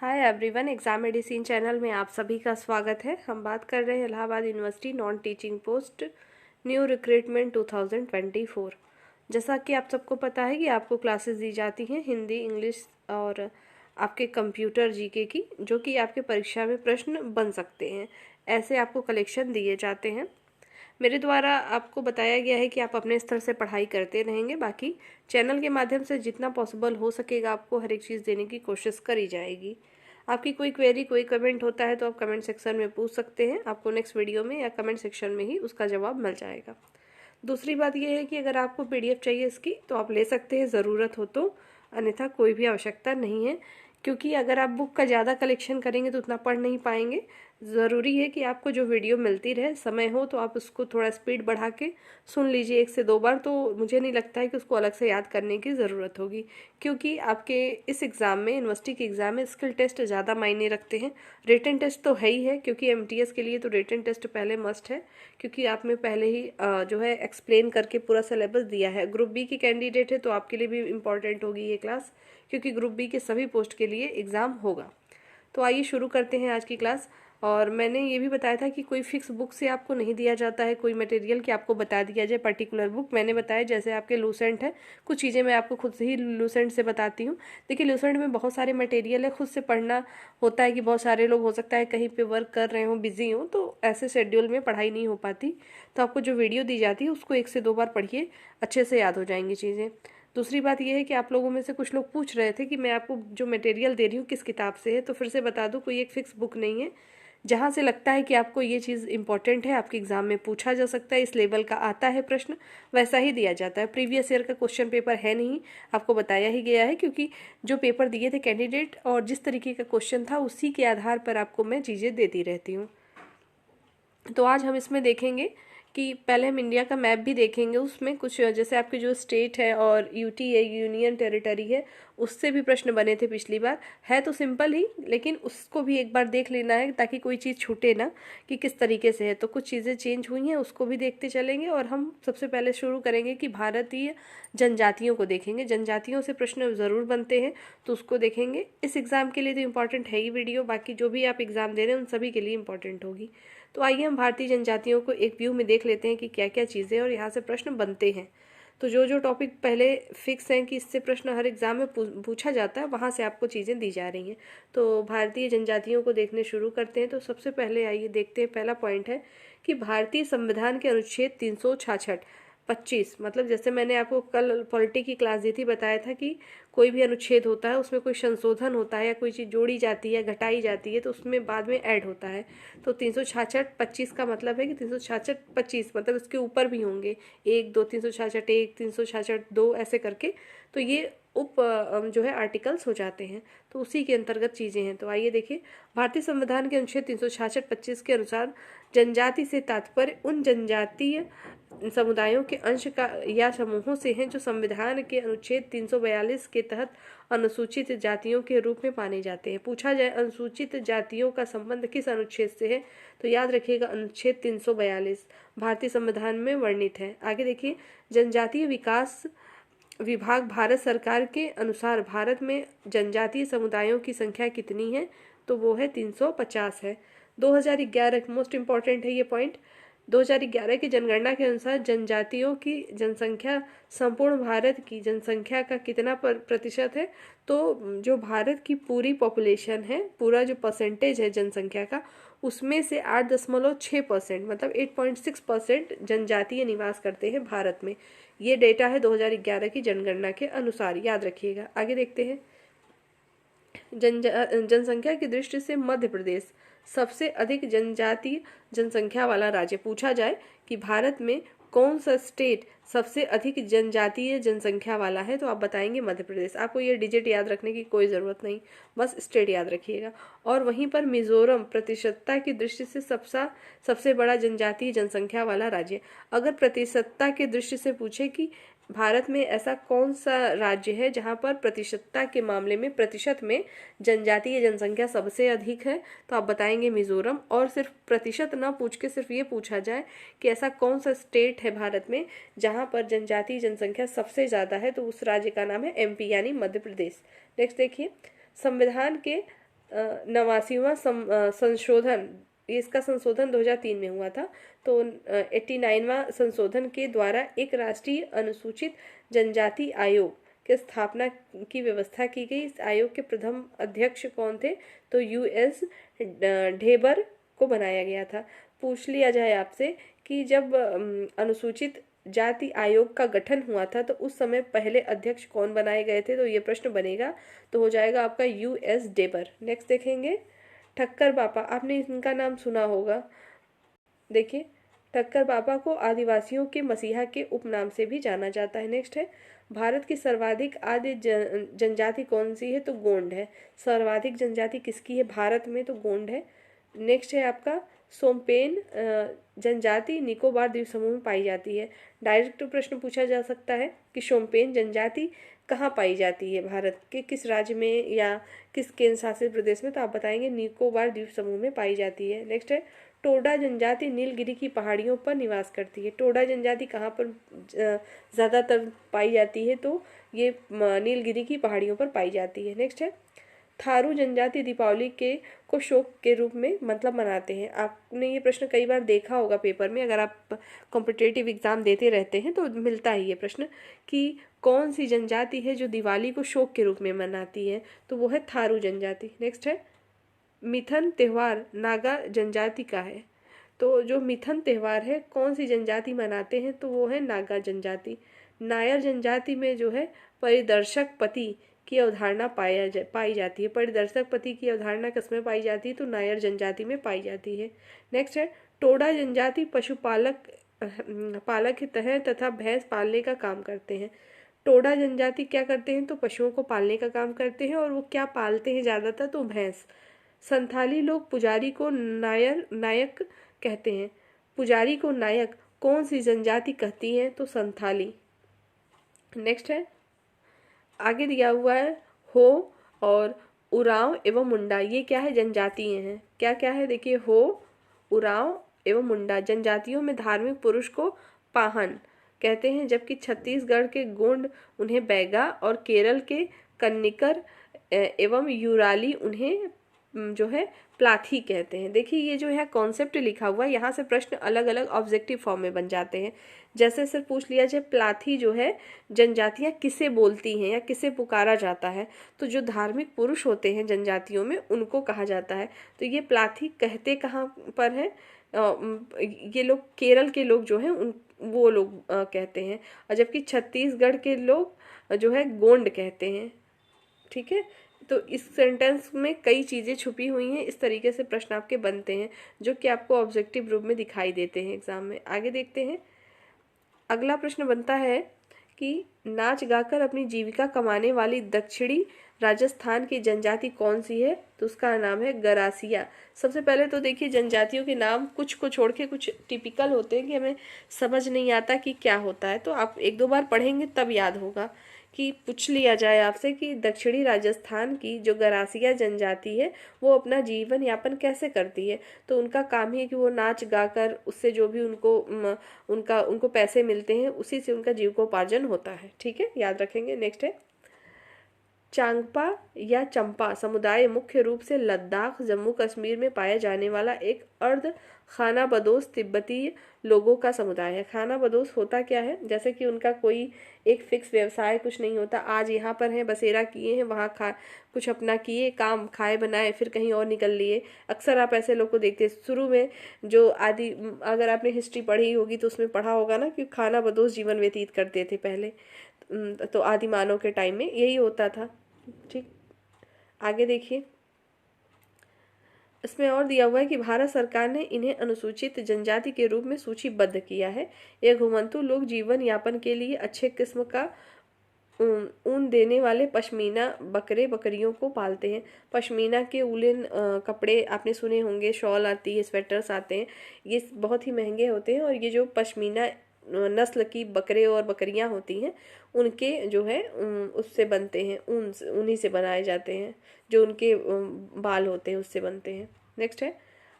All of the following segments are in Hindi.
Hi everyone, exam medicine channel में आप सभी का स्वागत है। हम बात कर रहे हैं Allahabad university non teaching post new recruitment 2024। जैसा कि आप सबको पता है कि आपको क्लासेस दी जाती हैं हिंदी, इंग्लिश और आपके कंप्यूटर जीके की, जो कि आपके परीक्षा में प्रश्न बन सकते हैं। ऐसे आपको कलेक्शन दिए जाते हैं। मेरे द्वारा आपको बताया गया है कि आप अपने स्तर से पढ़ाई करते रहेंगे। बाकी चैनल के माध्यम से जितना पॉसिबल हो सकेगा आपको हर एक चीज़ देने की कोशिश करी जाएगी। आपकी कोई क्वेरी, कोई कमेंट होता है तो आप कमेंट सेक्शन में पूछ सकते हैं। आपको नेक्स्ट वीडियो में या कमेंट सेक्शन में ही उसका जवाब मिल जाएगा। दूसरी बात यह है कि अगर आपको पीडीएफ चाहिए इसकी तो आप ले सकते हैं ज़रूरत हो तो, अन्यथा कोई भी आवश्यकता नहीं है, क्योंकि अगर आप बुक का ज़्यादा कलेक्शन करेंगे तो उतना पढ़ नहीं पाएंगे। ज़रूरी है कि आपको जो वीडियो मिलती रहे, समय हो तो आप उसको थोड़ा स्पीड बढ़ा के सुन लीजिए 1 से 2 बार, तो मुझे नहीं लगता है कि उसको अलग से याद करने की ज़रूरत होगी। क्योंकि आपके इस एग्ज़ाम में, यूनिवर्सिटी के एग्ज़ाम में स्किल टेस्ट ज़्यादा मायने रखते हैं। रिटन टेस्ट तो है ही है, क्योंकि एमटीएस के लिए तो रिटन टेस्ट पहले मस्ट है, क्योंकि आपने पहले ही जो है एक्सप्लेन करके पूरा सिलेबस दिया है। ग्रुप बी की कैंडिडेट है तो आपके लिए भी इम्पॉर्टेंट होगी ये क्लास, क्योंकि ग्रुप बी के सभी पोस्ट के लिए एग्ज़ाम होगा। तो आइए शुरू करते हैं आज की क्लास। और मैंने ये भी बताया था कि कोई फिक्स बुक से आपको नहीं दिया जाता है कोई मटेरियल कि आपको बता दिया जाए पर्टिकुलर बुक। मैंने बताया जैसे आपके लूसेंट है, कुछ चीज़ें मैं आपको खुद से ही लूसेंट से बताती हूँ। देखिए, लूसेंट में बहुत सारे मटेरियल है, खुद से पढ़ना होता है कि बहुत सारे लोग हो सकता है कहीं पे वर्क कर रहे हों, बिजी हों, तो ऐसे शेड्यूल में पढ़ाई नहीं हो पाती। तो आपको जो वीडियो दी जाती है उसको 1 से 2 बार पढ़िए, अच्छे से याद हो जाएंगी चीज़ें। दूसरी बात यह है कि आप लोगों में से कुछ लोग पूछ रहे थे कि मैं आपको जो मटेरियल दे रही हूँ किस किताब से है, तो फिर से बता दूँ, कोई एक फिक्स बुक नहीं है। जहाँ से लगता है कि आपको ये चीज़ इंपॉर्टेंट है, आपके एग्जाम में पूछा जा सकता है, इस लेवल का आता है प्रश्न, वैसा ही दिया जाता है। प्रीवियस ईयर का क्वेश्चन पेपर है नहीं, आपको बताया ही गया है, क्योंकि जो पेपर दिए थे कैंडिडेट और जिस तरीके का क्वेश्चन था उसी के आधार पर आपको मैं चीज़ें देती रहती हूँ। तो आज हम इसमें देखेंगे कि पहले हम इंडिया का मैप भी देखेंगे। उसमें कुछ जैसे आपके जो स्टेट है और यूटी है, यूनियन टेरिटरी है, उससे भी प्रश्न बने थे पिछली बार। है तो सिंपल ही, लेकिन उसको भी एक बार देख लेना है ताकि कोई चीज़ छूटे ना कि किस तरीके से है। तो कुछ चीज़ें चेंज हुई हैं, उसको भी देखते चलेंगे। और हम सबसे पहले शुरू करेंगे कि भारतीय जनजातियों को देखेंगे। जनजातियों से प्रश्न ज़रूर बनते हैं, तो उसको देखेंगे। इस एग्ज़ाम के लिए तो इम्पॉर्टेंट है ही वीडियो, बाकी जो भी आप एग्ज़ाम दे रहे हैं उन सभी के लिए इम्पॉर्टेंट होगी। तो आइए हम भारतीय जनजातियों को एक व्यू में देख लेते हैं कि क्या क्या चीज़ें और यहाँ से प्रश्न बनते हैं। तो जो जो टॉपिक पहले फिक्स हैं कि इससे प्रश्न हर एग्जाम में पूछा जाता है, वहाँ से आपको चीज़ें दी जा रही हैं। तो भारतीय जनजातियों को देखने शुरू करते हैं। तो सबसे पहले आइए देखते हैं, पहला पॉइंट है कि भारतीय संविधान के अनुच्छेद 366 25, मतलब जैसे मैंने आपको कल पॉलिटी की क्लास दी थी, बताया था कि कोई भी अनुच्छेद होता है उसमें कोई संशोधन होता है या कोई चीज़ जोड़ी जाती है, घटाई जाती है, तो उसमें बाद में ऐड होता है। तो 366 25 का मतलब है कि 366 25 मतलब उसके ऊपर भी होंगे 1 2 366 1 366 2 ऐसे करके, तो ये उप जो है आर्टिकल्स हो जाते हैं। तो उसी के अंतर्गत चीज़ें हैं। तो आइए देखिए, भारतीय संविधान के अनुच्छेद 366 25 के अनुसार जनजाति से तात्पर्य उन जनजातीय समुदायों के अंश का या समूहों से हैं जो संविधान के अनुच्छेद 342 के तहत अनुसूचित जातियों के रूप में माने जाते हैं। पूछा जाए अनुसूचित जातियों का संबंध किस अनुच्छेद से है, तो याद रखिएगा अनुच्छेद 342 भारतीय संविधान में वर्णित है। आगे देखिए, जनजातीय विकास विभाग भारत सरकार के अनुसार भारत में जनजातीय समुदायों की संख्या कितनी है, तो वो है 350 है। 2011 मोस्ट इम्पॉर्टेंट है ये पॉइंट। 2011 की जनगणना के अनुसार जनजातियों की जनसंख्या संपूर्ण भारत की जनसंख्या का कितना प्रतिशत है, तो जो भारत की पूरी पॉपुलेशन है, पूरा जो परसेंटेज है जनसंख्या का, उसमें से 8.6% मतलब 8.6% जनजातीय निवास करते हैं भारत में। ये डेटा है 2011 की जनगणना के अनुसार, याद रखिएगा। आगे देखते हैं, जनसंख्या की दृष्टि से मध्य प्रदेश सबसे अधिक जनजातीय जनसंख्या वाला राज्य। पूछा जाए कि भारत में कौन सा स्टेट सबसे अधिक जनजातीय जनसंख्या वाला है, तो आप बताएंगे मध्य प्रदेश। आपको ये डिजिट याद रखने की कोई ज़रूरत नहीं, बस स्टेट याद रखिएगा। और वहीं पर मिजोरम प्रतिशतता की दृष्टि से सबसे बड़ा जनजातीय जनसंख्या वाला राज्य। अगर प्रतिशतता की दृष्टि से पूछे कि भारत में ऐसा कौन सा राज्य है जहां पर प्रतिशतता के मामले में, प्रतिशत में जनजातीय जनसंख्या सबसे अधिक है, तो आप बताएंगे मिजोरम। और सिर्फ प्रतिशत ना पूछ के सिर्फ ये पूछा जाए कि ऐसा कौन सा स्टेट है भारत में जहां पर जनजातीय जनसंख्या सबसे ज़्यादा है, तो उस राज्य का नाम है एमपी यानी मध्य प्रदेश। नेक्स्ट देखिए, संविधान के 89वां संशोधन, ये इसका संशोधन 2003 में हुआ था। तो 89वां संशोधन के द्वारा एक राष्ट्रीय अनुसूचित जनजाति आयोग की स्थापना की व्यवस्था की गई। इस आयोग के प्रथम अध्यक्ष कौन थे? तो यूएस ढेबर को बनाया गया था। पूछ लिया जाए आपसे कि जब अनुसूचित जाति आयोग का गठन हुआ था तो उस समय पहले अध्यक्ष कौन बनाए गए थे, तो ये प्रश्न बनेगा, तो हो जाएगा आपका यूएस डेबर। नेक्स्ट देखेंगे ठक्कर बापा, आपने इनका नाम सुना होगा। देखिए ठक्कर बापा को आदिवासियों के मसीहा के उपनाम से भी जाना जाता है। नेक्स्ट है भारत की सर्वाधिक आदि जनजाति कौन सी है? तो गोंड है। सर्वाधिक जनजाति किसकी है भारत में? तो गोंड है। नेक्स्ट है आपका सोमपेन जनजाति निकोबार द्वीप समूह में पाई जाती है। डायरेक्ट प्रश्न पूछा जा सकता है कि सोमपेन जनजाति कहाँ पाई जाती है, भारत के किस राज्य में या किस केंद्र शासित प्रदेश में? तो आप बताएंगे निकोबार द्वीप समूह में पाई जाती है। नेक्स्ट है टोडा जनजाति नीलगिरी की पहाड़ियों पर निवास करती है। टोडा जनजाति कहाँ पर ज़्यादातर पाई जाती है? तो ये नीलगिरी की पहाड़ियों पर पाई जाती है। नेक्स्ट है थारू जनजाति दीपावली के को शोक के रूप में मतलब मनाते हैं। आपने ये प्रश्न कई बार देखा होगा पेपर में, अगर आप कॉम्पिटिटिव एग्जाम देते रहते हैं तो मिलता है ये प्रश्न कि कौन सी जनजाति है जो दिवाली को शोक के रूप में मनाती है? तो वो है थारू जनजाति। नेक्स्ट है मिथन त्यौहार नागा जनजाति का है। तो जो मिथन त्यौहार है कौन सी जनजाति मनाते हैं? तो वो है नागा जनजाति। नायर जनजाति में जो है परिदर्शक पति की अवधारणा पाई जाती है। परिदर्शक पति की अवधारणा किसमें पाई जाती है? तो नायर जनजाति में पाई जाती है। नेक्स्ट है टोडा जनजाति पशुपालक पालक हैं तथा भैंस पालने का काम करते हैं। टोडा जनजाति क्या करते हैं? तो पशुओं को पालने का काम करते हैं। और वो क्या पालते हैं ज़्यादातर? तो भैंस। संथाली लोग पुजारी को नायक कहते हैं। पुजारी को नायक कौन सी जनजाति कहती है? तो संथाली। नेक्स्ट है आगे दिया हुआ है हो और उरांव एवं मुंडा, ये क्या है? जनजातियां हैं। क्या क्या है? देखिए हो, उरांव एवं मुंडा जनजातियों में धार्मिक पुरुष को पाहन कहते हैं, जबकि छत्तीसगढ़ के गोंड उन्हें बैगा और केरल के कन्निकर एवं यूराली उन्हें जो है प्लाथी कहते हैं। देखिए ये जो है कॉन्सेप्ट लिखा हुआ है, यहाँ से प्रश्न अलग अलग ऑब्जेक्टिव फॉर्म में बन जाते हैं। जैसे सर पूछ लिया जाए प्लाथी जो है जनजातियाँ किसे बोलती हैं या किसे पुकारा जाता है? तो जो धार्मिक पुरुष होते हैं जनजातियों में उनको कहा जाता है। तो ये प्लाथी कहते कहाँ पर है? ये लोग केरल के लोग जो हैं वो लोग कहते हैं, और जबकि छत्तीसगढ़ के लोग जो है गोंड कहते हैं। ठीक है, तो इस सेंटेंस में कई चीज़ें छुपी हुई हैं। इस तरीके से प्रश्न आपके बनते हैं जो कि आपको ऑब्जेक्टिव रूप में दिखाई देते हैं एग्जाम में। आगे देखते हैं, अगला प्रश्न बनता है कि नाच गाकर अपनी जीविका कमाने वाली दक्षिणी राजस्थान की जनजाति कौन सी है? तो उसका नाम है गरासिया। सबसे पहले तो देखिए जनजातियों के नाम कुछ को छोड़ के कुछ टिपिकल होते हैं कि हमें समझ नहीं आता कि क्या होता है, तो आप एक दो बार पढ़ेंगे तब याद होगा। कि पूछ लिया जाए आपसे कि दक्षिणी राजस्थान की जो गरासिया जनजाति है वो अपना जीवन यापन कैसे करती है? तो उनका काम ही है कि वो नाच गाकर उससे जो भी उनको पैसे मिलते हैं उसी से उनका जीविकोपार्जन होता है। ठीक है, याद रखेंगे। नेक्स्ट है चांगपा या चंपा समुदाय मुख्य रूप से लद्दाख जम्मू कश्मीर में पाया जाने वाला एक अर्ध खानाबदोश तिब्बती लोगों का समुदाय है। खानाबदोश होता क्या है? जैसे कि उनका कोई एक फिक्स व्यवसाय कुछ नहीं होता, आज यहाँ पर हैं बसेरा किए हैं, वहाँ कुछ अपना किए काम खाए बनाए फिर कहीं और निकल लिए। अक्सर आप ऐसे लोग को देखते हैं। शुरू में जो अगर आपने हिस्ट्री पढ़ी होगी तो उसमें पढ़ा होगा ना कि खानाबदोश जीवन व्यतीत करते थे पहले, तो आदि मानव के टाइम में यही होता था। ठीक, आगे देखिए, इसमें और दिया हुआ है कि भारत सरकार ने इन्हें अनुसूचित जनजाति के रूप में सूचीबद्ध किया है। ये घुमंतु लोग जीवन यापन के लिए अच्छे किस्म का ऊन देने वाले पश्मीना बकरे बकरियों को पालते हैं। पश्मीना के उलन कपड़े आपने सुने होंगे, शॉल आती है, स्वेटर्स आते हैं, ये बहुत ही महंगे होते हैं। और ये जो पश्मीना नस्ल की बकरे और बकरियां होती हैं उनके जो है उससे बनते हैं, उन्हीं से बनाए जाते हैं, जो उनके बाल होते हैं उससे बनते हैं। नेक्स्ट है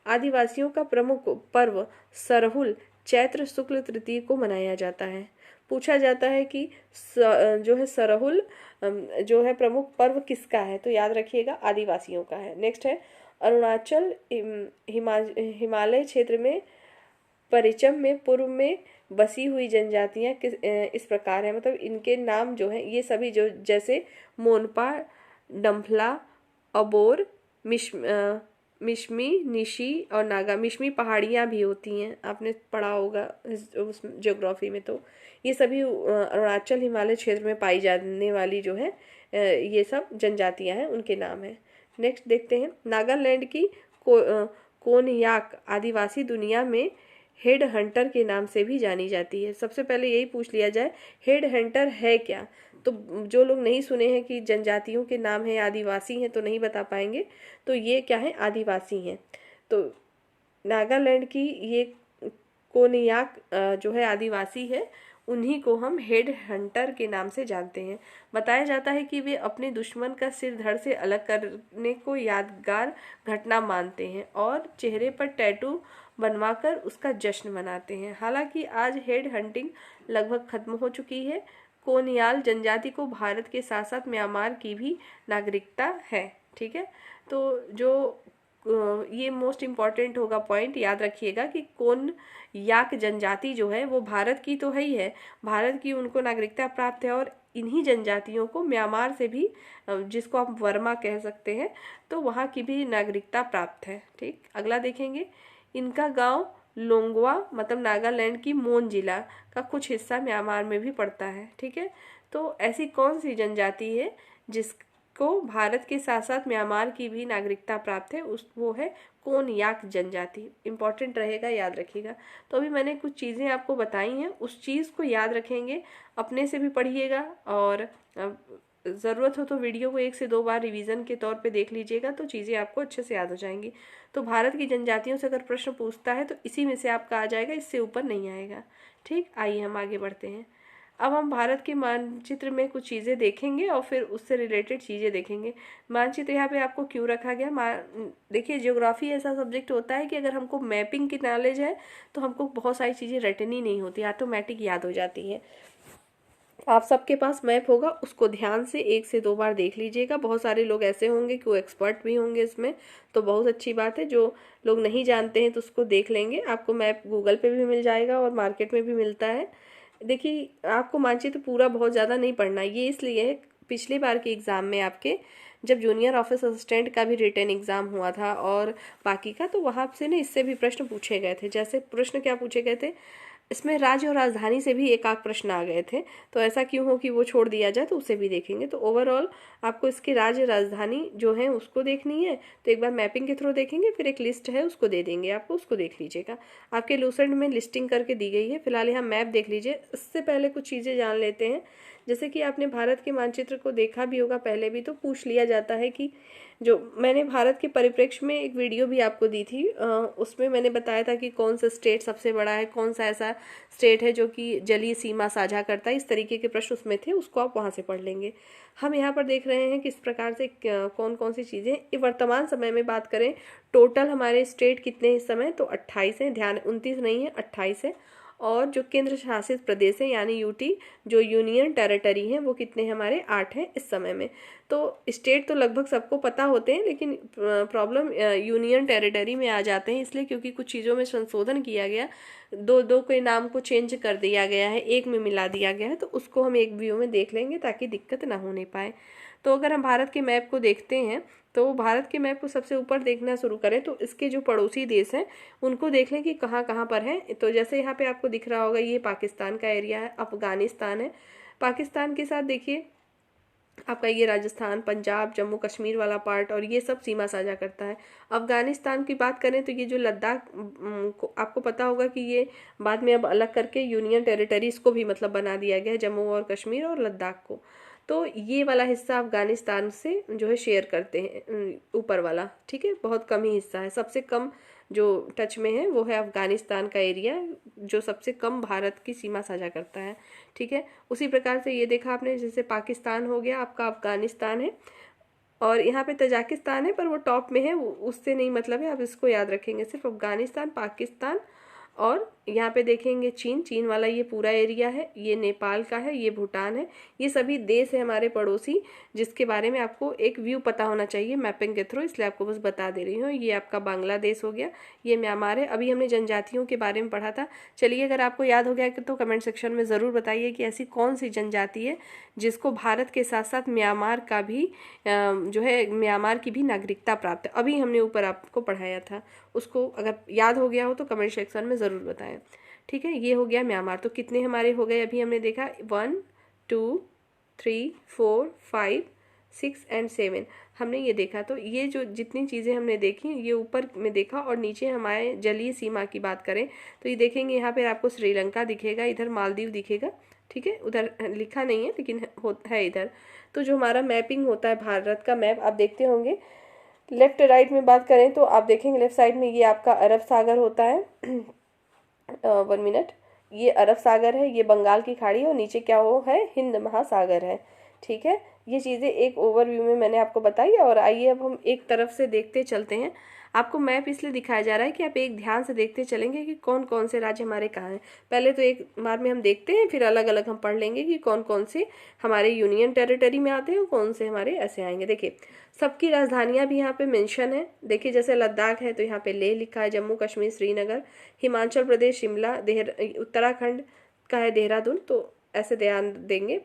आदिवासियों का प्रमुख पर्व सरहुल चैत्र शुक्ल तृतीय को मनाया जाता है। पूछा जाता है कि जो है सरहुल जो है प्रमुख पर्व किसका है, तो याद रखिएगा आदिवासियों का है। नेक्स्ट है अरुणाचल हिमालय क्षेत्र में परिचम में पूर्व में बसी हुई जनजातियां इस प्रकार है, मतलब इनके नाम जो है ये सभी जो जैसे मोनपा, डम्फला, अबोर, मिश्मी, निशी और नागा। मिश्मी पहाड़ियाँ भी होती हैं, आपने पढ़ा होगा उस ज्योग्राफी में। तो ये सभी अरुणाचल हिमालय क्षेत्र में पाई जाने वाली जो है ये सब जनजातियां हैं, उनके नाम हैं। नेक्स्ट देखते हैं नागालैंड की कोनयाक आदिवासी दुनिया में हेड हंटर के नाम से भी जानी जाती है। सबसे पहले यही पूछ लिया जाए हेड हंटर है क्या, तो जो लोग नहीं सुने हैं कि जनजातियों के नाम है आदिवासी हैं तो नहीं बता पाएंगे। तो ये क्या है, आदिवासी हैं। तो नागालैंड की ये कोनयाक जो है आदिवासी है, उन्हीं को हम हेड हंटर के नाम से जानते हैं। बताया जाता है कि वे अपने दुश्मन का सिर धड़ से अलग करने को यादगार घटना मानते हैं और चेहरे पर टैटू बनवाकर उसका जश्न मनाते हैं। हालांकि आज हेड हंटिंग लगभग खत्म हो चुकी है। कोनियाल जनजाति को भारत के साथ साथ म्यांमार की भी नागरिकता है। ठीक है, तो जो ये मोस्ट इम्पॉर्टेंट होगा पॉइंट, याद रखिएगा कि कौन याक जनजाति जो है वो भारत की तो है ही है, भारत की उनको नागरिकता प्राप्त है और इन्हीं जनजातियों को म्यांमार से भी, जिसको आप वर्मा कह सकते हैं, तो वहाँ की भी नागरिकता प्राप्त है। ठीक, अगला देखेंगे इनका गांव लोंगवा मतलब नागालैंड की मोन जिला का कुछ हिस्सा म्यांमार में भी पड़ता है। ठीक है, तो ऐसी कौन सी जनजाति है जिसको भारत के साथ साथ म्यांमार की भी नागरिकता प्राप्त है, उस वो है कोनयाक जनजाति। इंपॉर्टेंट रहेगा, याद रखिएगा। तो अभी मैंने कुछ चीज़ें आपको बताई हैं, उस चीज़ को याद रखेंगे, अपने से भी पढ़िएगा और ज़रूरत हो तो वीडियो को 1 से 2 बार रिवीजन के तौर पे देख लीजिएगा, तो चीज़ें आपको अच्छे से याद हो जाएंगी। तो भारत की जनजातियों से अगर प्रश्न पूछता है तो इसी में से आपका आ जाएगा, इससे ऊपर नहीं आएगा। ठीक, आइए हम आगे बढ़ते हैं। अब हम भारत के मानचित्र में कुछ चीज़ें देखेंगे और फिर उससे रिलेटेड चीज़ें देखेंगे। मानचित्र यहाँ पे आपको क्यों रखा गया, देखिए ज्योग्राफी ऐसा सब्जेक्ट होता है कि अगर हमको मैपिंग की नॉलेज है तो हमको बहुत सारी चीज़ें रटनी नहीं होती, ऑटोमेटिक याद हो जाती है। आप सबके पास मैप होगा, उसको ध्यान से 1 से 2 बार देख लीजिएगा। बहुत सारे लोग ऐसे होंगे कि वो एक्सपर्ट भी होंगे इसमें, तो बहुत अच्छी बात है। जो लोग नहीं जानते हैं तो उसको देख लेंगे। आपको मैप गूगल पे भी मिल जाएगा और मार्केट में भी मिलता है। देखिए, आपको मानचित्र पूरा बहुत ज़्यादा नहीं पढ़ना, ये इसलिए है पिछली बार के एग्ज़ाम में आपके जब जूनियर ऑफिस असिस्टेंट का भी रिटन एग्ज़ाम हुआ था और बाकी का, तो वहाँ से ना इससे भी प्रश्न पूछे गए थे। जैसे प्रश्न क्या पूछे गए थे, इसमें राज्य और राजधानी से भी एक आध प्रश्न आ गए थे, तो ऐसा क्यों हो कि वो छोड़ दिया जाए, तो उसे भी देखेंगे। तो ओवरऑल आपको इसके राज्य राजधानी जो है उसको देखनी है, तो एक बार मैपिंग के थ्रू देखेंगे, फिर एक लिस्ट है उसको दे देंगे आपको, उसको देख लीजिएगा। आपके लूसेंट में लिस्टिंग करके दी गई है, फिलहाल यहाँ मैप देख लीजिए। इससे पहले कुछ चीज़ें जान लेते हैं। जैसे कि आपने भारत के मानचित्र को देखा भी होगा पहले भी, तो पूछ लिया जाता है कि जो मैंने भारत के परिप्रेक्ष्य में एक वीडियो भी आपको दी थी, उसमें मैंने बताया था कि कौन सा स्टेट सबसे बड़ा है, कौन सा ऐसा स्टेट है जो कि जलीय सीमा साझा करता है, इस तरीके के प्रश्न उसमें थे, उसको आप वहाँ से पढ़ लेंगे। हम यहाँ पर देख रहे हैं कि इस प्रकार से कौन कौन सी चीज़ें वर्तमान समय में बात करें, टोटल हमारे स्टेट कितने इस समय, तो 28 हैं, ध्यान 29 नहीं है, 28 है। और जो केंद्र शासित प्रदेश है यानी यूटी, जो यूनियन टेरिटरी हैं, वो कितने हमारे 8 हैं इस समय में। तो स्टेट तो लगभग सबको पता होते हैं, लेकिन प्रॉब्लम यूनियन टेरिटरी में आ जाते हैं, इसलिए क्योंकि कुछ चीज़ों में संशोधन किया गया, दो के नाम को चेंज कर दिया गया है, एक में मिला दिया गया है, तो उसको हम एक व्यू में देख लेंगे ताकि दिक्कत ना होने पाए। तो अगर हम भारत के मैप को देखते हैं, तो भारत के मैप को सबसे ऊपर देखना शुरू करें तो इसके जो पड़ोसी देश हैं उनको देख लें कि कहाँ कहाँ पर हैं। तो जैसे यहाँ पे आपको दिख रहा होगा, ये पाकिस्तान का एरिया है, अफगानिस्तान है। पाकिस्तान के साथ देखिए आपका ये राजस्थान, पंजाब, जम्मू कश्मीर वाला पार्ट, और ये सब सीमा साझा करता है। अफगानिस्तान की बात करें तो ये जो लद्दाख आपको पता होगा कि ये बाद में अब अलग करके यूनियन टेरिटरीज को भी मतलब बना दिया गया है, जम्मू और कश्मीर और लद्दाख को। तो ये वाला हिस्सा अफगानिस्तान से जो है शेयर करते हैं, ऊपर वाला, ठीक है, बहुत कम ही हिस्सा है। सबसे कम जो टच में है वो है अफगानिस्तान का एरिया, जो सबसे कम भारत की सीमा साझा करता है। ठीक है, उसी प्रकार से ये देखा आपने, जैसे पाकिस्तान हो गया आपका, अफगानिस्तान है, और यहाँ पे तजाकिस्तान है पर वो टॉप में है, उससे नहीं मतलब है, आप इसको याद रखेंगे। सिर्फ अफगानिस्तान, पाकिस्तान और यहाँ पे देखेंगे चीन वाला ये पूरा एरिया है, ये नेपाल का है, ये भूटान है, ये सभी देश है हमारे पड़ोसी, जिसके बारे में आपको एक व्यू पता होना चाहिए मैपिंग के थ्रू, इसलिए आपको बस बता दे रही हूँ। ये आपका बांग्लादेश हो गया, ये म्यांमार है। अभी हमने जनजातियों के बारे में पढ़ा था। चलिए, अगर आपको याद हो गया तो कमेंट सेक्शन में ज़रूर बताइए कि ऐसी कौन सी जनजाति है जिसको भारत के साथ साथ म्यांमार का भी जो है म्यांमार की भी नागरिकता प्राप्त है। अभी हमने ऊपर आपको पढ़ाया था, उसको अगर याद हो गया हो तो कमेंट सेक्शन में ज़रूर बताएं। ठीक है, ये हो गया म्यांमार। तो कितने हमारे हो गए अभी हमने देखा, 1 2 3 4 5 6 एंड 7 हमने ये देखा। तो ये जो जितनी चीज़ें हमने देखी, ये ऊपर में देखा, और नीचे हमारे जलीय सीमा की बात करें तो ये देखेंगे यहाँ पे आपको श्रीलंका दिखेगा, इधर मालदीव दिखेगा। ठीक है, उधर लिखा नहीं है लेकिन है इधर। तो जो हमारा मैपिंग होता है भारत का मैप, आप देखते होंगे लेफ्ट राइट में बात करें तो आप देखेंगे लेफ्ट साइड में ये आपका अरब सागर होता है। 1 मिनट, ये अरब सागर है, ये बंगाल की खाड़ी है, और नीचे क्या वो है, हिंद महासागर है। ठीक है, ये चीज़ें एक ओवरव्यू में मैंने आपको बताई। और आइए अब हम एक तरफ से देखते चलते हैं। आपको मैप इसलिए दिखाया जा रहा है कि आप एक ध्यान से देखते चलेंगे कि कौन कौन से राज्य हमारे कहाँ हैं। पहले तो एक बार में हम देखते हैं, फिर अलग अलग हम पढ़ लेंगे कि कौन कौन से हमारे यूनियन टेरिटरी में आते हैं और कौन से हमारे ऐसे आएंगे। देखिए, सबकी राजधानियां भी यहाँ पे मेंशन है। देखिए, जैसे लद्दाख है तो यहाँ पे लेह लिखा है, जम्मू कश्मीर श्रीनगर, हिमाचल प्रदेश शिमला, उत्तराखंड का है देहरादून, तो ऐसे ध्यान देंगे।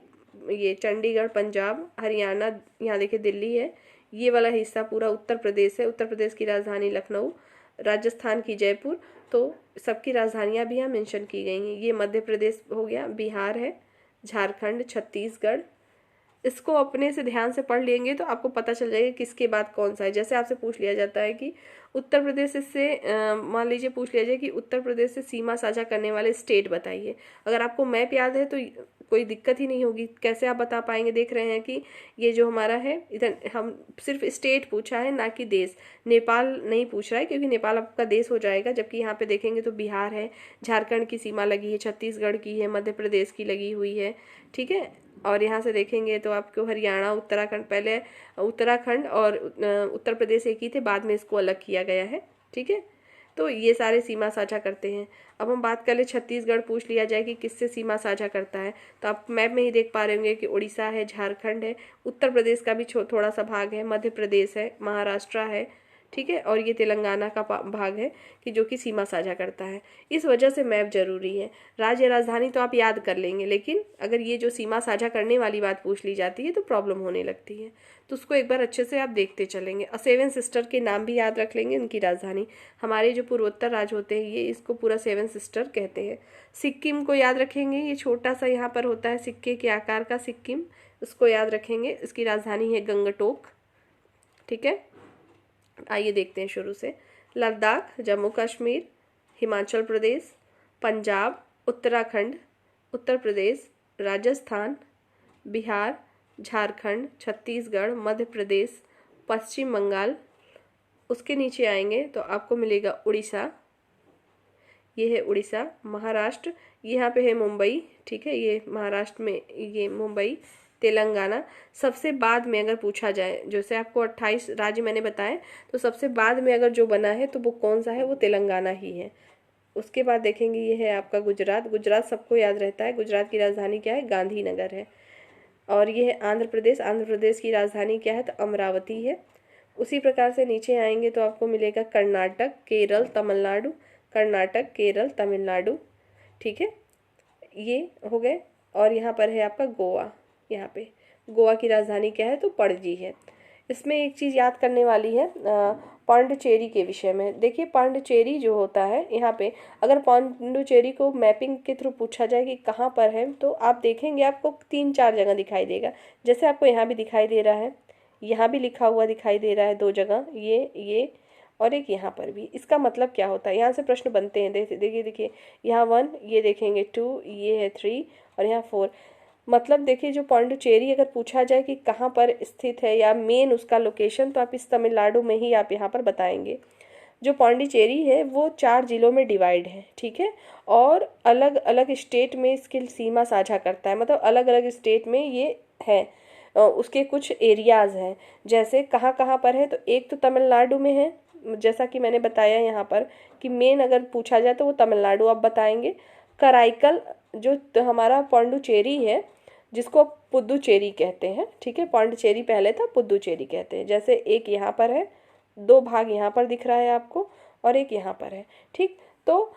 ये चंडीगढ़ पंजाब, हरियाणा यहाँ देखिए दिल्ली है, ये वाला हिस्सा पूरा उत्तर प्रदेश है, उत्तर प्रदेश की राजधानी लखनऊ, राजस्थान की जयपुर। तो सबकी राजधानियां भी यहाँ मेंशन की गई हैं। ये मध्य प्रदेश हो गया, बिहार है, झारखंड, छत्तीसगढ़। इसको अपने से ध्यान से पढ़ लेंगे तो आपको पता चल जाएगा किसके बाद कौन सा है। जैसे आपसे पूछ लिया जाता है कि उत्तर प्रदेश से मान लीजिए पूछ लिया जाए कि उत्तर प्रदेश से सीमा साझा करने वाले स्टेट बताइए। अगर आपको मैप याद है तो कोई दिक्कत ही नहीं होगी। कैसे आप बता पाएंगे? देख रहे हैं कि ये जो हमारा है, इधर हम सिर्फ स्टेट पूछा है, ना कि देश। नेपाल नहीं पूछ रहा है क्योंकि नेपाल आपका देश हो जाएगा। जबकि यहाँ पे देखेंगे तो बिहार है, झारखंड की सीमा लगी है, छत्तीसगढ़ की है, मध्य प्रदेश की लगी हुई है। ठीक है, और यहाँ से देखेंगे तो आपको हरियाणा, उत्तराखंड, पहले उत्तराखंड और उत्तर प्रदेश एक ही थे, बाद में इसको अलग किया गया है। ठीक है, तो ये सारे सीमा साझा करते हैं। अब हम बात कर ले, छत्तीसगढ़ पूछ लिया जाए कि किससे सीमा साझा करता है, तो आप मैप में ही देख पा रहे होंगे कि उड़ीसा है, झारखंड है, उत्तर प्रदेश का भी थोड़ा सा भाग है, मध्य प्रदेश है, महाराष्ट्र है। ठीक है, और ये तेलंगाना का भाग है कि जो कि सीमा साझा करता है। इस वजह से मैप जरूरी है। राज्य राजधानी तो आप याद कर लेंगे, लेकिन अगर ये जो सीमा साझा करने वाली बात पूछ ली जाती है तो प्रॉब्लम होने लगती है। तो उसको एक बार अच्छे से आप देखते चलेंगे। और 7 सिस्टर के नाम भी याद रख लेंगे, उनकी राजधानी। हमारे जो पूर्वोत्तर राज्य होते हैं ये इसको पूरा 7 सिस्टर कहते हैं। सिक्किम को याद रखेंगे, ये छोटा सा यहाँ पर होता है सिक्के के आकार का सिक्किम, उसको याद रखेंगे। इसकी राजधानी है गंगटोक। ठीक है, आइए देखते हैं शुरू से। लद्दाख, जम्मू कश्मीर, हिमाचल प्रदेश, पंजाब, उत्तराखंड, उत्तर प्रदेश, राजस्थान, बिहार, झारखंड, छत्तीसगढ़, मध्य प्रदेश, पश्चिम बंगाल। उसके नीचे आएंगे तो आपको मिलेगा उड़ीसा, ये है उड़ीसा, महाराष्ट्र, यहाँ पे है मुंबई। ठीक है, ये महाराष्ट्र में ये मुंबई, तेलंगाना। सबसे बाद में अगर पूछा जाए, जैसे आपको 28 राज्य मैंने बताए, तो सबसे बाद में अगर जो बना है तो वो कौन सा है, वो तेलंगाना ही है। उसके बाद देखेंगे ये है आपका गुजरात। गुजरात सबको याद रहता है, गुजरात की राजधानी क्या है, गांधीनगर है। और ये है आंध्र प्रदेश। आंध्र प्रदेश की राजधानी क्या है, तो अमरावती है। उसी प्रकार से नीचे आएंगे तो आपको मिलेगा कर्नाटक, केरल, तमिलनाडु, कर्नाटक, केरल, तमिलनाडु। ठीक है, ये हो गए। और यहाँ पर है आपका गोवा। यहाँ पे गोवा की राजधानी क्या है, तो पणजी है। इसमें एक चीज़ याद करने वाली है पांडिचेरी के विषय में। देखिए, पांडिचेरी जो होता है, यहाँ पे अगर पांडिचेरी को मैपिंग के थ्रू पूछा जाए कि कहाँ पर है, तो आप देखेंगे आपको 3-4 जगह दिखाई देगा। जैसे आपको यहाँ भी दिखाई दे रहा है, यहाँ भी लिखा हुआ दिखाई दे रहा है 2 जगह, ये और एक यहाँ पर भी। इसका मतलब क्या होता है, यहाँ से प्रश्न बनते हैं। देखिए यहाँ 1, ये देखेंगे 2, ये है 3 और यहाँ 4। मतलब देखिए, जो पांडिचेरी अगर पूछा जाए कि कहाँ पर स्थित है या मेन उसका लोकेशन, तो आप इस तमिलनाडु में ही आप यहाँ पर बताएंगे। जो पांडिचेरी है वो 4 जिलों में डिवाइड है। ठीक है, और अलग अलग स्टेट में इसकी सीमा साझा करता है। मतलब अलग अलग स्टेट में ये है, उसके कुछ एरियाज हैं। जैसे कहाँ कहाँ पर है, तो एक तो तमिलनाडु में है, जैसा कि मैंने बताया यहाँ पर कि मेन अगर पूछा जाए तो वो तमिलनाडु आप बताएंगे। कराईकल जो हमारा पौंडुचेरी है, जिसको पुदुचेरी कहते हैं, ठीक है, पौंडुचेरी पहले था, पुदुचेरी कहते हैं। जैसे एक यहाँ पर है, दो भाग यहाँ पर दिख रहा है आपको, और एक यहाँ पर है, ठीक। तो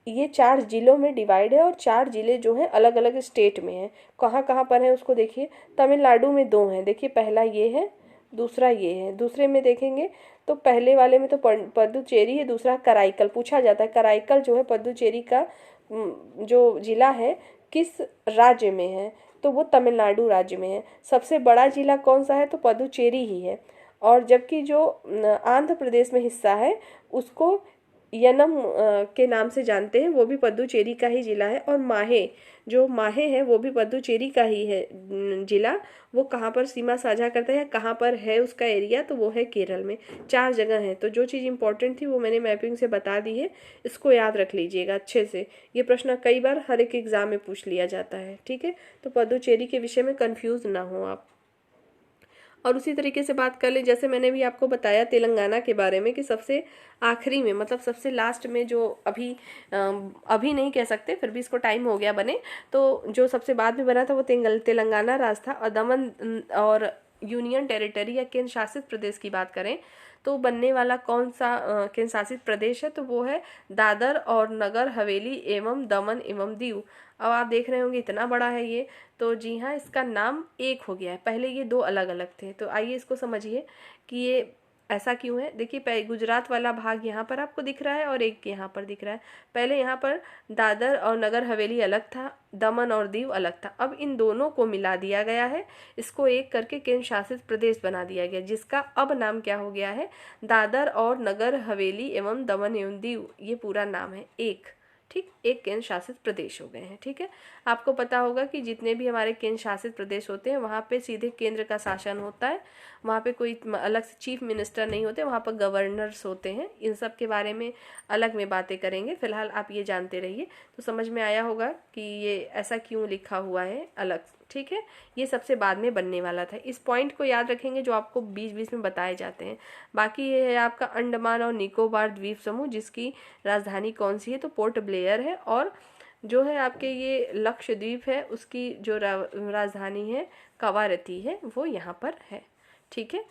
ये 4 जिलों में डिवाइड है, और 4 जिले जो हैं अलग अलग स्टेट में हैं। कहाँ कहाँ पर है उसको देखिए। तमिलनाडु में 2 हैं, देखिए पहला ये है, दूसरा ये है। दूसरे में देखेंगे तो पहले वाले में तो पुदुचेरी है, दूसरा कराईकल। पूछा जाता है कराईकल जो है पुदुचेरी का जो जिला है किस राज्य में है, तो वो तमिलनाडु राज्य में है। सबसे बड़ा जिला कौन सा है, तो पुदुचेरी ही है। और जबकि जो आंध्र प्रदेश में हिस्सा है उसको यनम के नाम से जानते हैं, वो भी पुदुचेरी का ही जिला है। और माहे, जो माहे है वो भी पुदुचेरी का ही है जिला। वो कहाँ पर सीमा साझा करता है, कहाँ पर है उसका एरिया, तो वो है केरल में। 4 जगह है। तो जो चीज़ इंपॉर्टेंट थी वो मैंने मैपिंग से बता दी है, इसको याद रख लीजिएगा अच्छे से। ये प्रश्न कई बार हर एक एग्जाम में पूछ लिया जाता है, ठीक है। तो पुदुचेरी के विषय में कंफ्यूज ना हो आप। और उसी तरीके से बात कर ले, जैसे मैंने भी आपको बताया तेलंगाना के बारे में कि सबसे आखिरी में, मतलब सबसे लास्ट में जो अभी नहीं कह सकते, फिर भी इसको टाइम हो गया बने, तो जो सबसे बाद में बना था वो तेलंगाना राज्य था। और दमन और यूनियन टेरिटरी या केंद्र शासित प्रदेश की बात करें तो बनने वाला कौन सा केंद्र शासित प्रदेश है, तो वो है दादर और नगर हवेली एवं दमन एवं दीव। अब आप देख रहे होंगे इतना बड़ा है ये, तो जी हाँ, इसका नाम एक हो गया है। पहले ये 2 अलग अलग थे। तो आइए इसको समझिए कि ये ऐसा क्यों है। देखिए गुजरात वाला भाग यहाँ पर आपको दिख रहा है और एक यहाँ पर दिख रहा है। पहले यहाँ पर दादर और नगर हवेली अलग था, दमन और दीव अलग था। अब इन दोनों को मिला दिया गया है, इसको एक करके केंद्र शासित प्रदेश बना दिया गया, जिसका अब नाम क्या हो गया है, दादर और नगर हवेली एवं दमन एवं दीव। ये पूरा नाम है एक, ठीक, एक केंद्र शासित प्रदेश हो गए हैं, ठीक है। आपको पता होगा कि जितने भी हमारे केंद्र शासित प्रदेश होते हैं वहाँ पे सीधे केंद्र का शासन होता है, वहाँ पे कोई अलग से चीफ मिनिस्टर नहीं होते, वहाँ पर गवर्नर्स होते हैं। इन सब के बारे में अलग में बातें करेंगे, फिलहाल आप ये जानते रहिए। तो समझ में आया होगा कि ये ऐसा क्यों लिखा हुआ है अलग, ठीक है। ये सबसे बाद में बनने वाला था। इस पॉइंट को याद रखेंगे जो आपको बीच बीच में बताए जाते हैं। बाकी ये है आपका अंडमान और निकोबार द्वीप समूह, जिसकी राजधानी कौन सी है, तो पोर्ट ब्लेयर है। और जो है आपके ये लक्षद्वीप है, उसकी जो राजधानी है कवारती है, वो यहाँ पर है, ठीक है।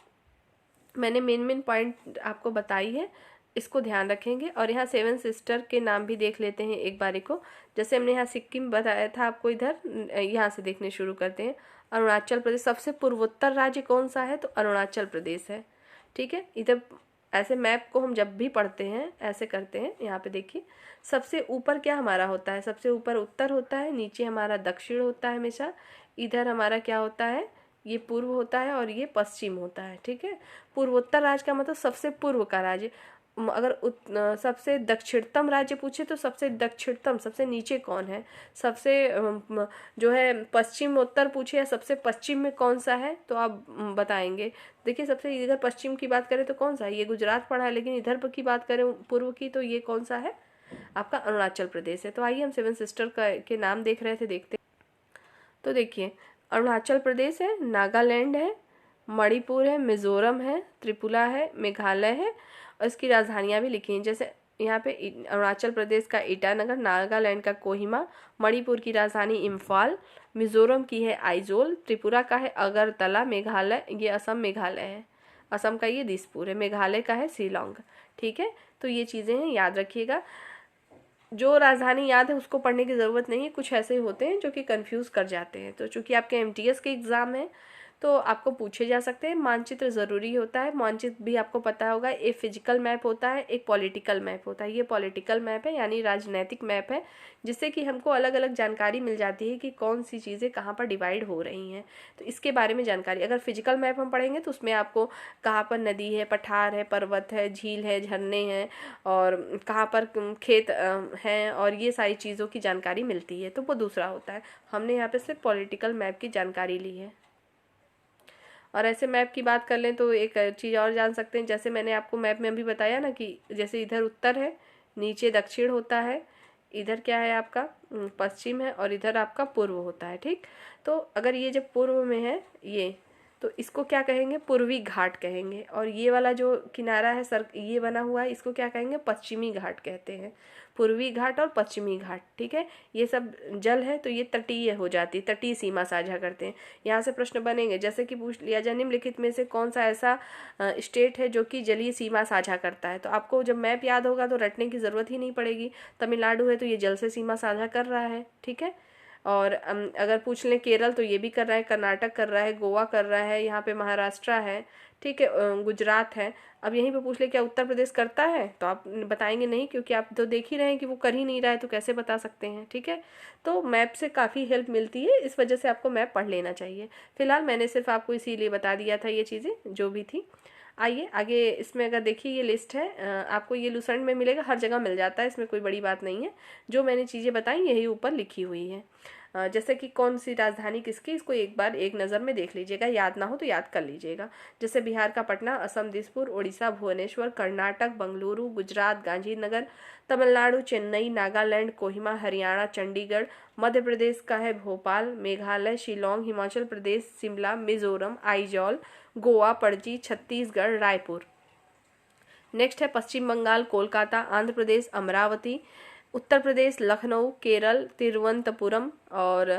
मैंने मेन पॉइंट आपको बताई है, इसको ध्यान रखेंगे। और यहाँ 7 सिस्टर के नाम भी देख लेते हैं एक बारी को। जैसे हमने यहाँ सिक्किम बताया था आपको, इधर यहाँ से देखने शुरू करते हैं। अरुणाचल प्रदेश सबसे पूर्वोत्तर राज्य कौन सा है, तो अरुणाचल प्रदेश है, ठीक है। इधर ऐसे मैप को हम जब भी पढ़ते हैं ऐसे करते हैं। यहाँ पे देखिए सबसे ऊपर क्या हमारा होता है, सबसे ऊपर उत्तर होता है, नीचे हमारा दक्षिण होता है हमेशा। इधर हमारा क्या होता है, ये पूर्व होता है और ये पश्चिम होता है, ठीक है। पूर्वोत्तर राज्य का मतलब सबसे पूर्व का राज्य। अगर सबसे दक्षिणतम राज्य पूछे तो सबसे दक्षिणतम, सबसे नीचे कौन है, सबसे जो है पश्चिम उत्तर पूछे या सबसे पश्चिम में कौन सा है, तो आप बताएंगे। देखिए सबसे इधर पश्चिम की बात करें तो कौन सा है, ये गुजरात पड़ा है, लेकिन इधर की बात करें पूर्व की तो ये कौन सा है, आपका अरुणाचल प्रदेश है। तो आइए हम 7 सिस्टर के नाम देख रहे थे, देखते। तो देखिए अरुणाचल प्रदेश है, नागालैंड है, मणिपुर है, मिजोरम है, त्रिपुरा है, मेघालय है। और इसकी राजधानियाँ भी लिखी हैं, जैसे यहाँ पे अरुणाचल प्रदेश का ईटानगर, नागालैंड का कोहिमा, मणिपुर की राजधानी इम्फाल, मिजोरम की है आइजोल, त्रिपुरा का है अगरतला, मेघालय, ये असम मेघालय है, असम का ये दिसपुर है, मेघालय का है शिलोंग, ठीक है। तो ये चीज़ें हैं, याद रखिएगा। जो राजधानी याद है उसको पढ़ने की ज़रूरत नहीं है, कुछ ऐसे होते हैं जो कि कंफ्यूज कर जाते हैं। तो चूंकि आपके एमटीएस के एग्ज़ाम है तो आपको पूछे जा सकते हैं। मानचित्र ज़रूरी होता है, मानचित्र भी आपको पता होगा, एक फिजिकल मैप होता है, एक पॉलिटिकल मैप होता है। ये पॉलिटिकल मैप है यानी राजनैतिक मैप है, जिससे कि हमको अलग अलग जानकारी मिल जाती है कि कौन सी चीज़ें कहाँ पर डिवाइड हो रही हैं, तो इसके बारे में जानकारी। अगर फिजिकल मैप हम पढ़ेंगे तो उसमें आपको कहाँ पर नदी है, पठार है, पर्वत है, झील है, झरने हैं, और कहाँ पर खेत हैं, और ये सारी चीज़ों की जानकारी मिलती है, तो वो दूसरा होता है। हमने यहाँ पे सिर्फ पॉलिटिकल मैप की जानकारी ली है। और ऐसे मैप की बात कर लें तो एक चीज़ और जान सकते हैं, जैसे मैंने आपको मैप में अभी बताया ना कि जैसे इधर उत्तर है, नीचे दक्षिण होता है, इधर क्या है आपका पश्चिम है, और इधर आपका पूर्व होता है, ठीक। तो अगर ये जब पूर्व में है, ये तो इसको क्या कहेंगे, पूर्वी घाट कहेंगे। और ये वाला जो किनारा है सर ये बना हुआ है, इसको क्या कहेंगे, पश्चिमी घाट कहते हैं। पूर्वी घाट और पश्चिमी घाट, ठीक है। ये सब जल है तो ये तटीय हो जाती, तटीय सीमा साझा करते हैं। यहाँ से प्रश्न बनेंगे, जैसे कि पूछ लिया जाए निम्नलिखित में से कौन सा ऐसा स्टेट है जो कि जलीय सीमा साझा करता है। तो आपको जब मैप याद होगा तो रटने की ज़रूरत ही नहीं पड़ेगी। तमिलनाडु है तो ये जल से सीमा साझा कर रहा है, ठीक है। और अगर पूछ लें केरल तो ये भी कर रहा है, कर्नाटक कर रहा है, गोवा कर रहा है, यहाँ पे महाराष्ट्र है, ठीक है, गुजरात है। अब यहीं पे पूछ ले क्या उत्तर प्रदेश करता है, तो आप बताएंगे नहीं, क्योंकि आप तो देख ही रहे हैं कि वो कर ही नहीं रहा है, तो कैसे बता सकते हैं, ठीक है। तो मैप से काफ़ी हेल्प मिलती है, इस वजह से आपको मैप पढ़ लेना चाहिए। फिलहाल मैंने सिर्फ आपको इसीलिए बता दिया था ये चीज़ें जो भी थी। आइए आगे, इसमें अगर देखिए ये लिस्ट है, आपको ये लुसेंट में मिलेगा, हर जगह मिल जाता है, इसमें कोई बड़ी बात नहीं है। जो मैंने चीज़ें बताई यही ऊपर लिखी हुई है। जैसे कि कौन सी राजधानी किसकी, इसको एक बार एक नज़र में देख लीजिएगा, याद ना हो तो याद कर लीजिएगा। जैसे बिहार का पटना, असम दिसपुर, उड़ीसा भुवनेश्वर, कर्नाटक बंगलुरु, गुजरात गांधीनगर, तमिलनाडु चेन्नई, नागालैंड कोहिमा, हरियाणा चंडीगढ़, मध्य प्रदेश का है भोपाल, मेघालय शिलोंग, हिमाचल प्रदेश शिमला, मिजोरम आइजॉल, गोवा पणजी, छत्तीसगढ़ रायपुर। नेक्स्ट है पश्चिम बंगाल कोलकाता, आंध्र प्रदेश अमरावती, उत्तर प्रदेश लखनऊ, केरल तिरुवनंतपुरम और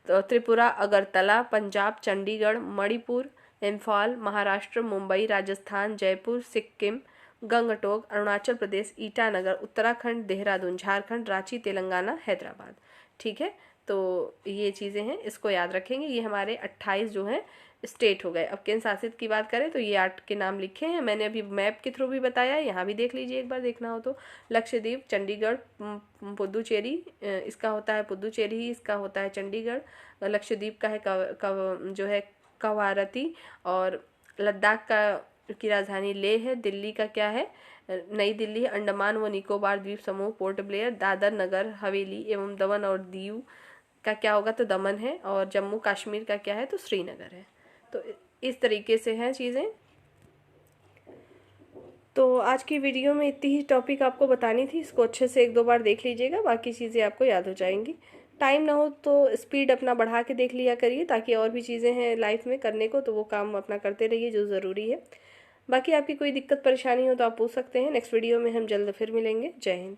त्रिपुरा अगरतला, पंजाब चंडीगढ़, मणिपुर इम्फाल, महाराष्ट्र मुंबई, राजस्थान जयपुर, सिक्किम गंगटोक, अरुणाचल प्रदेश ईटानगर, उत्तराखंड देहरादून, झारखंड रांची, तेलंगाना हैदराबाद, ठीक है। तो ये चीज़ें हैं, इसको याद रखेंगे। ये हमारे 28 जो हैं स्टेट हो गए। अब केंद्र शासित की बात करें तो ये 8 के नाम लिखे हैं, मैंने अभी मैप के थ्रू भी बताया है, यहाँ भी देख लीजिए एक बार देखना हो तो। लक्षद्वीप, चंडीगढ़, पुदुचेरी, इसका होता है पुदुचेरी, इसका होता है चंडीगढ़, लक्षद्वीप का है जो है कवारती, और लद्दाख की राजधानी लेह है, दिल्ली का क्या है नई दिल्ली, अंडमान व निकोबार द्वीप समूह पोर्ट ब्लेयर, दादर नगर हवेली एवं दमन और दीव का क्या होगा तो दमन है, और जम्मू कश्मीर का क्या है तो श्रीनगर है। तो इस तरीके से हैं चीज़ें। तो आज की वीडियो में इतनी ही टॉपिक आपको बतानी थी, इसको अच्छे से 1-2 बार देख लीजिएगा, बाकी चीज़ें आपको याद हो जाएंगी। टाइम ना हो तो स्पीड अपना बढ़ा के देख लिया करिए, ताकि और भी चीज़ें हैं लाइफ में करने को, तो वो काम अपना करते रहिए जो ज़रूरी है। बाकी आपकी कोई दिक्कत परेशानी हो तो आप पूछ सकते हैं। नेक्स्ट वीडियो में हम जल्द फिर मिलेंगे। जय हिंद।